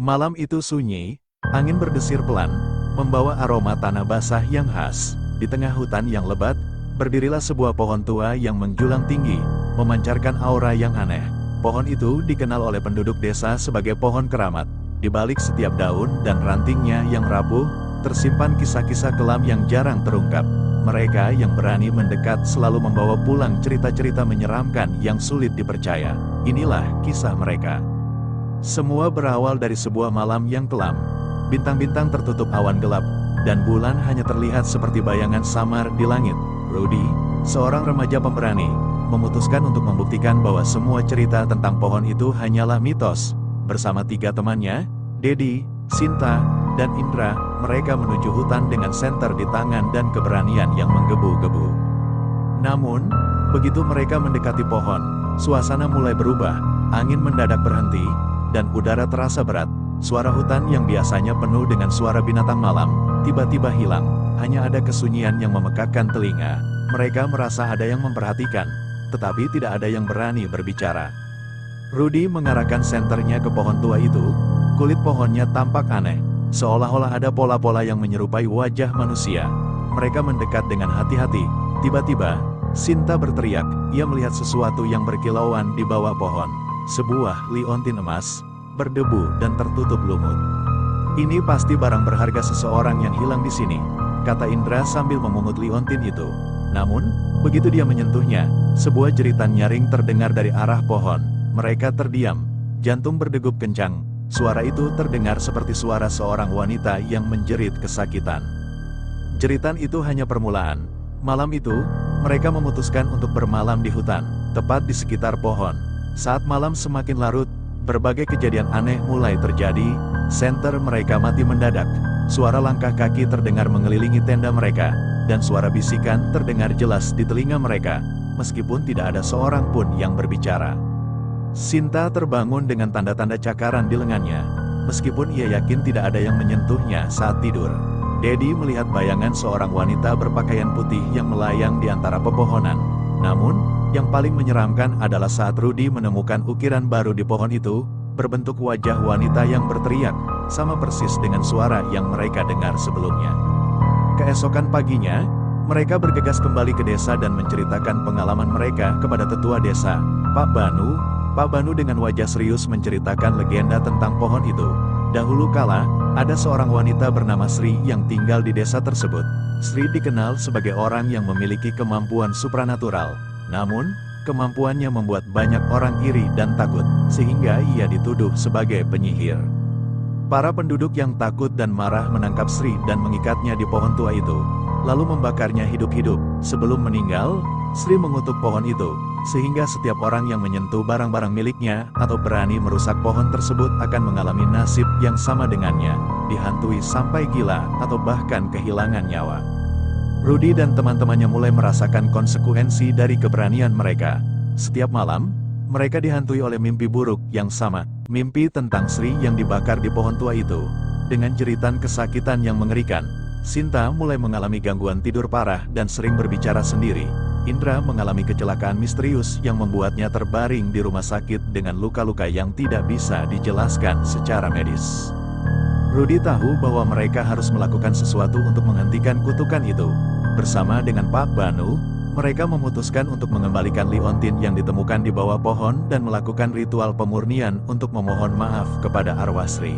Malam itu sunyi, angin berdesir pelan, membawa aroma tanah basah yang khas. Di tengah hutan yang lebat, berdirilah sebuah pohon tua yang menjulang tinggi, memancarkan aura yang aneh. Pohon itu dikenal oleh penduduk desa sebagai pohon keramat. Di balik setiap daun dan rantingnya yang rapuh, tersimpan kisah-kisah kelam yang jarang terungkap. Mereka yang berani mendekat selalu membawa pulang cerita-cerita menyeramkan yang sulit dipercaya. Inilah kisah mereka. Semua berawal dari sebuah malam yang kelam. Bintang-bintang tertutup awan gelap, dan bulan hanya terlihat seperti bayangan samar di langit. Rudy, seorang remaja pemberani, memutuskan untuk membuktikan bahwa semua cerita tentang pohon itu hanyalah mitos. Bersama 3 temannya, Dedi, Sinta, dan Indra, mereka menuju hutan dengan senter di tangan dan keberanian yang menggebu-gebu. Namun, begitu mereka mendekati pohon, suasana mulai berubah, angin mendadak berhenti, dan udara terasa berat. Suara hutan yang biasanya penuh dengan suara binatang malam, tiba-tiba hilang. Hanya ada kesunyian yang memekakkan telinga. Mereka merasa ada yang memperhatikan, tetapi tidak ada yang berani berbicara. Rudy mengarahkan senternya ke pohon tua itu. Kulit pohonnya tampak aneh, seolah-olah ada pola-pola yang menyerupai wajah manusia. Mereka mendekat dengan hati-hati. Tiba-tiba, Sinta berteriak. Ia melihat sesuatu yang berkilauan di bawah pohon. Sebuah liontin emas, berdebu dan tertutup lumut. "Ini pasti barang berharga seseorang yang hilang di sini," kata Indra sambil memungut liontin itu. Namun, begitu dia menyentuhnya, sebuah jeritan nyaring terdengar dari arah pohon. Mereka terdiam, jantung berdegup kencang. Suara itu terdengar seperti suara seorang wanita yang menjerit kesakitan. Jeritan itu hanya permulaan. Malam itu, mereka memutuskan untuk bermalam di hutan, tepat di sekitar pohon. Saat malam semakin larut, berbagai kejadian aneh mulai terjadi. Senter mereka mati mendadak. Suara langkah kaki terdengar mengelilingi tenda mereka, dan suara bisikan terdengar jelas di telinga mereka, meskipun tidak ada seorang pun yang berbicara. Sinta terbangun dengan tanda-tanda cakaran di lengannya, meskipun ia yakin tidak ada yang menyentuhnya saat tidur. Dedi melihat bayangan seorang wanita berpakaian putih yang melayang di antara pepohonan. Namun, yang paling menyeramkan adalah saat Rudy menemukan ukiran baru di pohon itu, berbentuk wajah wanita yang berteriak, sama persis dengan suara yang mereka dengar sebelumnya. Keesokan paginya, mereka bergegas kembali ke desa dan menceritakan pengalaman mereka kepada tetua desa, Pak Banu. Pak Banu dengan wajah serius menceritakan legenda tentang pohon itu. Dahulu kala, ada seorang wanita bernama Sri yang tinggal di desa tersebut. Sri dikenal sebagai orang yang memiliki kemampuan supranatural. Namun, kemampuannya membuat banyak orang iri dan takut, sehingga ia dituduh sebagai penyihir. Para penduduk yang takut dan marah menangkap Sri dan mengikatnya di pohon tua itu, lalu membakarnya hidup-hidup. Sebelum meninggal, Sri mengutuk pohon itu, sehingga setiap orang yang menyentuh barang-barang miliknya atau berani merusak pohon tersebut akan mengalami nasib yang sama dengannya, dihantui sampai gila atau bahkan kehilangan nyawa. Rudy dan teman-temannya mulai merasakan konsekuensi dari keberanian mereka. Setiap malam, mereka dihantui oleh mimpi buruk yang sama, mimpi tentang Sri yang dibakar di pohon tua itu. Dengan jeritan kesakitan yang mengerikan, Sinta mulai mengalami gangguan tidur parah dan sering berbicara sendiri. Indra mengalami kecelakaan misterius yang membuatnya terbaring di rumah sakit dengan luka-luka yang tidak bisa dijelaskan secara medis. Rudy tahu bahwa mereka harus melakukan sesuatu untuk menghentikan kutukan itu. Bersama dengan Pak Banu, mereka memutuskan untuk mengembalikan liontin yang ditemukan di bawah pohon dan melakukan ritual pemurnian untuk memohon maaf kepada arwah Sri.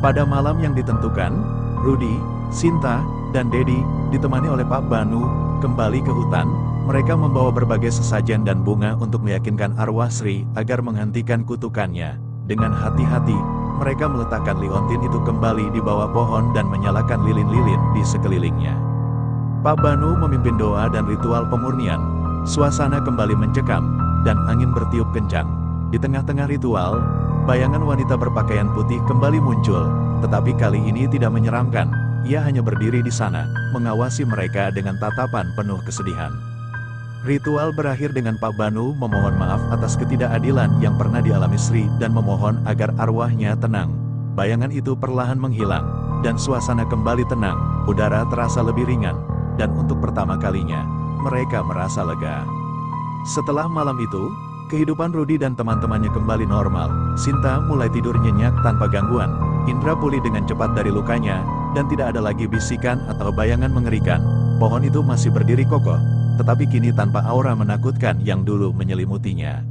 Pada malam yang ditentukan, Rudy, Sinta, dan Dedi, ditemani oleh Pak Banu, kembali ke hutan. Mereka membawa berbagai sesajen dan bunga untuk meyakinkan arwah Sri agar menghentikan kutukannya. Dengan hati-hati, mereka meletakkan liontin itu kembali di bawah pohon dan menyalakan lilin-lilin di sekelilingnya. Pak Banu memimpin doa dan ritual pemurnian. Suasana kembali mencekam, dan angin bertiup kencang. Di tengah-tengah ritual, bayangan wanita berpakaian putih kembali muncul, tetapi kali ini tidak menyeramkan. Ia hanya berdiri di sana, mengawasi mereka dengan tatapan penuh kesedihan. Ritual berakhir dengan Pak Banu memohon maaf atas ketidakadilan yang pernah dialami Sri dan memohon agar arwahnya tenang. Bayangan itu perlahan menghilang, dan suasana kembali tenang, udara terasa lebih ringan, dan untuk pertama kalinya, mereka merasa lega. Setelah malam itu, Kehidupan Rudy dan teman-temannya kembali normal. Sinta mulai tidur nyenyak tanpa gangguan. Indra pulih dengan cepat dari lukanya, dan tidak ada lagi bisikan atau bayangan mengerikan. Pohon itu masih berdiri kokoh, tetapi kini tanpa aura menakutkan yang dulu menyelimutinya.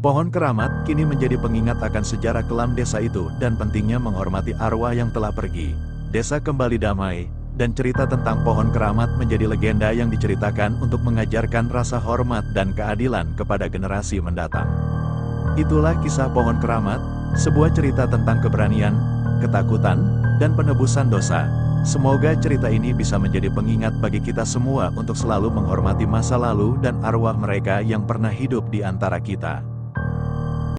Pohon keramat kini menjadi pengingat akan sejarah kelam desa itu dan pentingnya menghormati arwah yang telah pergi. Desa kembali damai, dan cerita tentang pohon keramat menjadi legenda yang diceritakan untuk mengajarkan rasa hormat dan keadilan kepada generasi mendatang. Itulah kisah pohon keramat, sebuah cerita tentang keberanian, ketakutan, dan penebusan dosa. Semoga cerita ini bisa menjadi pengingat bagi kita semua untuk selalu menghormati masa lalu dan arwah mereka yang pernah hidup di antara kita.